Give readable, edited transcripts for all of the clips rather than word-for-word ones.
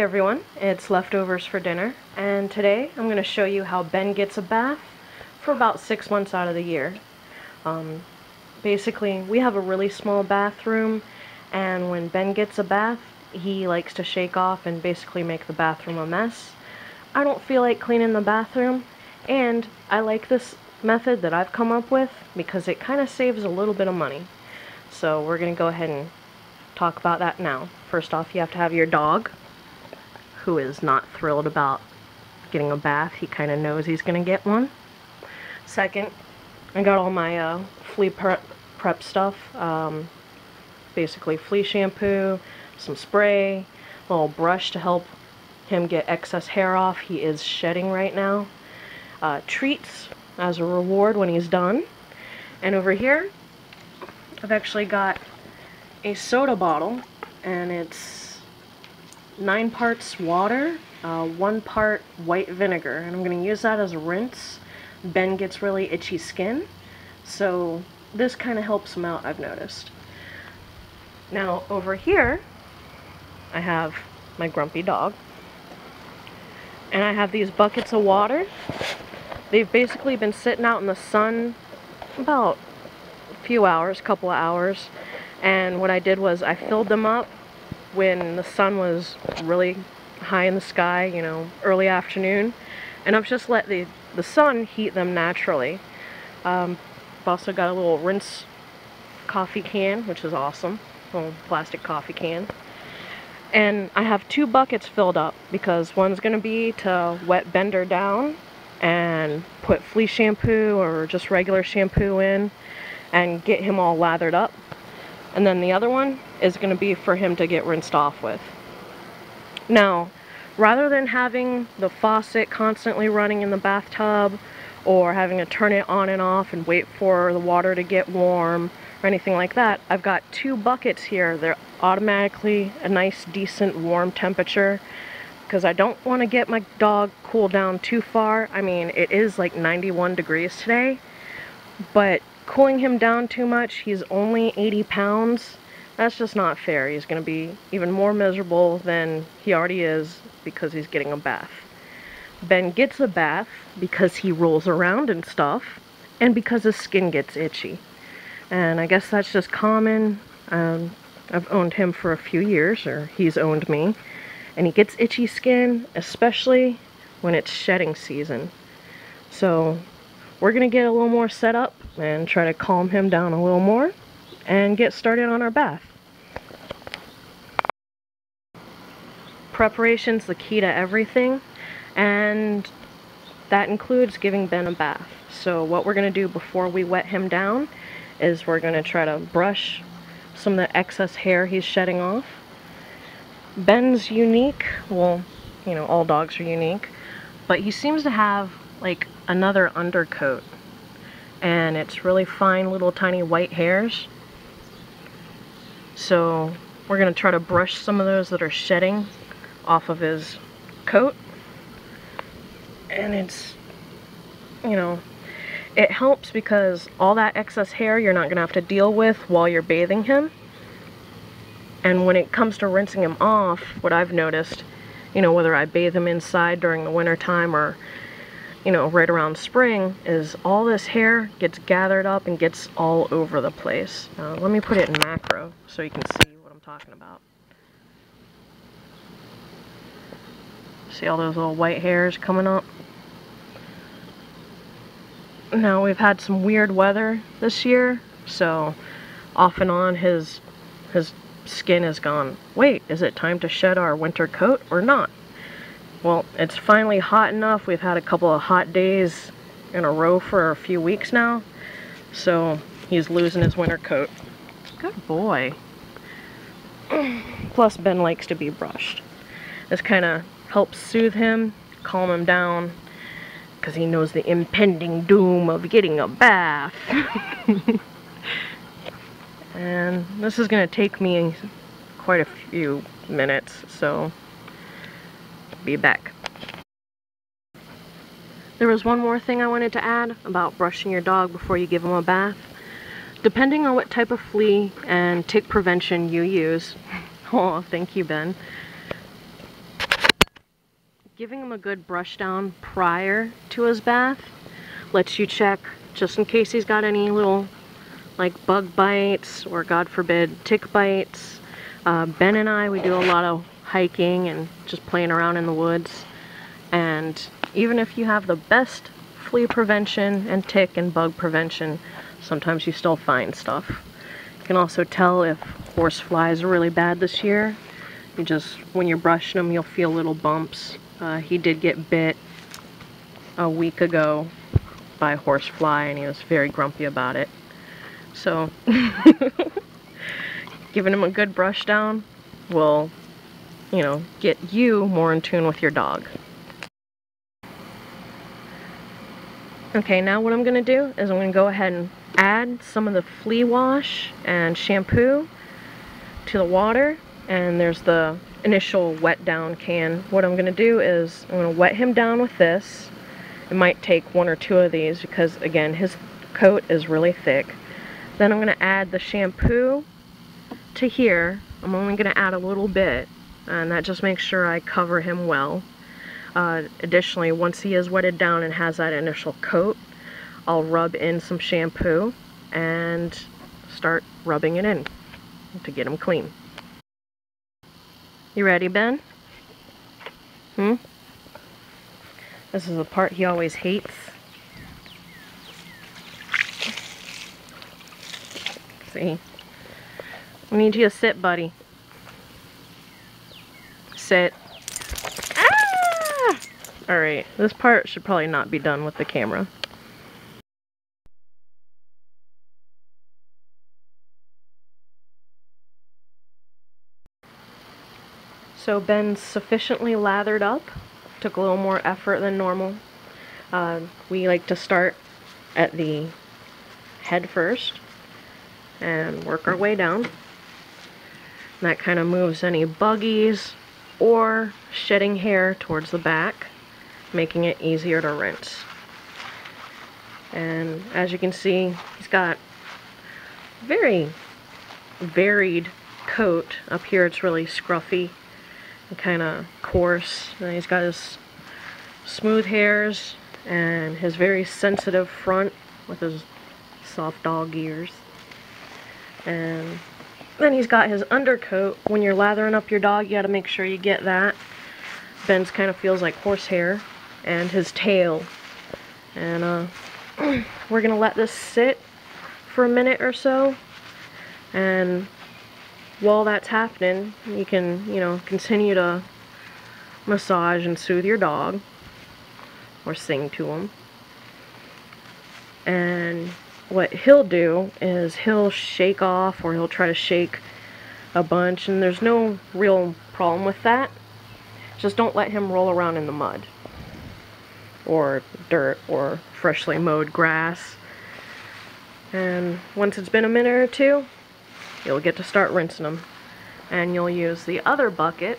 Hi everyone, it's Leftovers for Dinner, and today I'm going to show you how Ben gets a bath for about 6 months out of the year. Basically, we have a really small bathroom, and when Ben gets a bath, he likes to shake off and basically make the bathroom a mess. I don't feel like cleaning the bathroom, and I like this method that I've come up with because it kind of saves a little bit of money. So we're going to go ahead and talk about that now. First off, you have to have your dog, who is not thrilled about getting a bath. He kind of knows he's going to get one. Second, I got all my flea prep stuff. Basically flea shampoo, some spray, a little brush to help him get excess hair off. He is shedding right now. Treats as a reward when he's done. And over here, I've actually got a soda bottle, and it's 9 parts water, 1 part white vinegar, and I'm going to use that as a rinse. Ben gets really itchy skin, so this kind of helps him out, I've noticed. Now over here I have my grumpy dog, and I have these buckets of water. They've basically been sitting out in the sun about a few hours, couple of hours, and what I did was I filled them up when the sun was really high in the sky, you know, early afternoon, and I've just let the sun heat them naturally. I've also got a little rinse coffee can, which is awesome, a little plastic coffee can, and I have 2 buckets filled up because one's going to be to wet Bender down and put flea shampoo or just regular shampoo in and get him all lathered up. And then the other one is going to be for him to get rinsed off with. Now, rather than having the faucet constantly running in the bathtub or having to turn it on and off and wait for the water to get warm or anything like that, I've got 2 buckets here. They're automatically a nice, decent, warm temperature because I don't want to get my dog cooled down too far. I mean, it is like 91 degrees today, but cooling him down too much, he's only 80 pounds. That's just not fair. He's going to be even more miserable than he already is because he's getting a bath. Ben gets a bath because he rolls around and stuff, and because his skin gets itchy. And I guess that's just common. I've owned him for a few years, or he's owned me, and he gets itchy skin, especially when it's shedding season. So we're going to get a little more set up and try to calm him down a little more and get started on our bath. Preparation's the key to everything, and that includes giving Ben a bath. So what we're going to do before we wet him down is we're going to try to brush some of the excess hair he's shedding off. Ben's unique. Well, you know, all dogs are unique, but he seems to have like another undercoat, and it's really fine little tiny white hairs. So we're going to try to brush some of those that are shedding off of his coat, and it's, you know, it helps because all that excess hair you're not going to have to deal with while you're bathing him. And when it comes to rinsing him off, what I've noticed, you know, whether I bathe him inside during the winter time or, you know, right around spring, is all this hair gets gathered up and gets all over the place. Let me put it in macro so you can see what I'm talking about. See all those little white hairs coming up? Now, we've had some weird weather this year, so off and on his skin has gone, wait, is it time to shed our winter coat or not? Well, it's finally hot enough. We've had a couple of hot days in a row for a few weeks now, so he's losing his winter coat. Good boy. Plus, Ben likes to be brushed. This kind of helps soothe him, calm him down, because he knows the impending doom of getting a bath. And this is going to take me quite a few minutes, so be back. There was one more thing I wanted to add about brushing your dog before you give him a bath. Depending on what type of flea and tick prevention you use, oh, thank you, Ben. Giving him a good brush down prior to his bath lets you check just in case he's got any little like bug bites or God forbid tick bites. Ben and I, we do a lot of hiking and just playing around in the woods, and even if you have the best flea prevention and tick and bug prevention, sometimes you still find stuff. You can also tell if horse flies are really bad this year. You just, when you're brushing them, you'll feel little bumps. He did get bit a week ago by a horse fly and he was very grumpy about it. So giving him a good brush down will, you know, get you more in tune with your dog. Okay, now what I'm going to do is I'm going to go ahead and add some of the flea wash and shampoo to the water, and there's the initial wet down can. What I'm going to do is I'm going to wet him down with this. It might take one or two of these because, again, his coat is really thick. Then I'm going to add the shampoo to here. I'm only going to add a little bit, and that just makes sure I cover him well. Additionally, once he is wetted down and has that initial coat, I'll rub in some shampoo and start rubbing it in to get him clean. You ready, Ben? This is the part he always hates. See? I need you to sit, buddy. Sit. Ah! Alright, this part should probably not be done with the camera. So Ben's sufficiently lathered up. Took a little more effort than normal. We like to start at the head first and work our way down. That kind of moves any buggies or shedding hair towards the back, making it easier to rinse. And as you can see, he's got very varied coat. Up here it's really scruffy and kind of coarse. And he's got his smooth hairs and his very sensitive front with his soft dog ears. And then he's got his undercoat. When you're lathering up your dog, you got to make sure you get that. Ben's kind of feels like horsehair. And his tail. And we're gonna let this sit for a minute or so, and while that's happening, you can, you know, continue to massage and soothe your dog or sing to him. And what he'll do is he'll shake off, or he'll try to shake a bunch, and there's no real problem with that. Just don't let him roll around in the mud or dirt or freshly mowed grass. And once it's been a minute or two, you'll get to start rinsing them. And you'll use the other bucket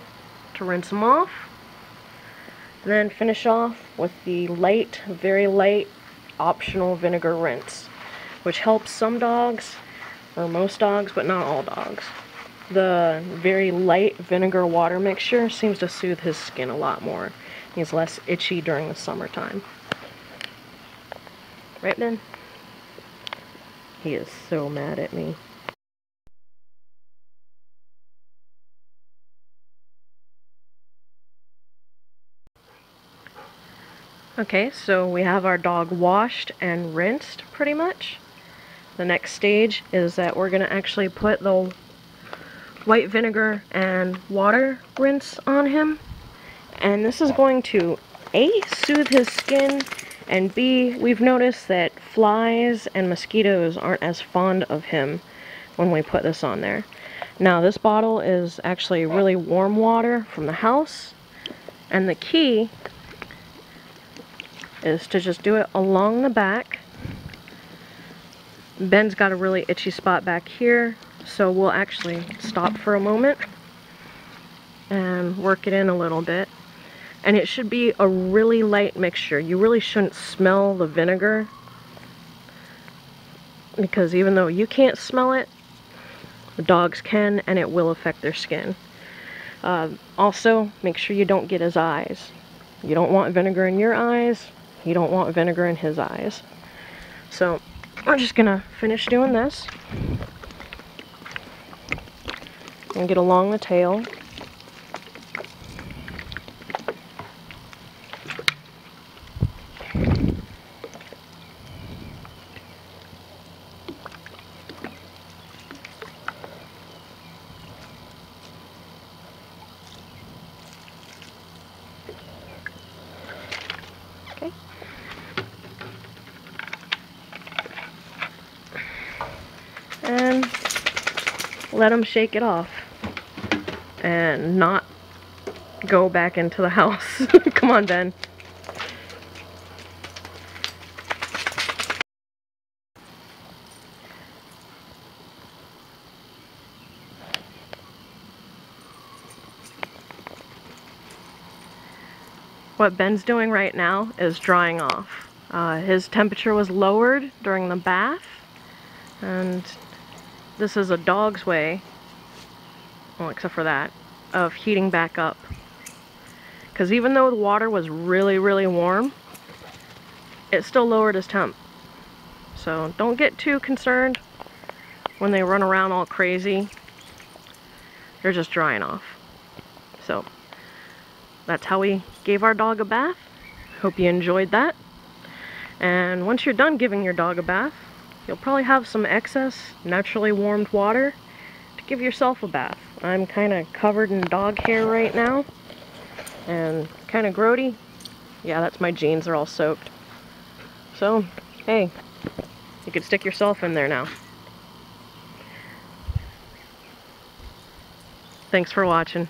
to rinse them off. And then finish off with the light, very light, optional vinegar rinse, which helps some dogs, or most dogs, but not all dogs. The very light vinegar water mixture seems to soothe his skin a lot more. He's less itchy during the summertime. Right, Ben? He is so mad at me. Okay, so we have our dog washed and rinsed pretty much. The next stage is that we're going to actually put the white vinegar and water rinse on him. And this is going to A, soothe his skin, and B, we've noticed that flies and mosquitoes aren't as fond of him when we put this on there. Now this bottle is actually really warm water from the house, and the key is to just do it along the back. Ben's got a really itchy spot back here, so we'll actually stop for a moment and work it in a little bit. And it should be a really light mixture. You really shouldn't smell the vinegar, because even though you can't smell it, the dogs can, and it will affect their skin. Also, make sure you don't get his eyes. You don't want vinegar in your eyes. You don't want vinegar in his eyes. So we're just gonna finish doing this and get along the tail. Okay. And let him shake it off and not go back into the house. Come on, Ben. What Ben's doing right now is drying off. His temperature was lowered during the bath, and this is a dog's way, well, except for that, of heating back up. Because even though the water was really, really warm, it still lowered his temp. So don't get too concerned when they run around all crazy. They're just drying off. So that's how we gave our dog a bath. Hope you enjoyed that. And once you're done giving your dog a bath, you'll probably have some excess naturally warmed water to give yourself a bath. I'm kind of covered in dog hair right now and kind of grody. Yeah, that's my jeans, they're all soaked. So, hey, you could stick yourself in there now. Thanks for watching.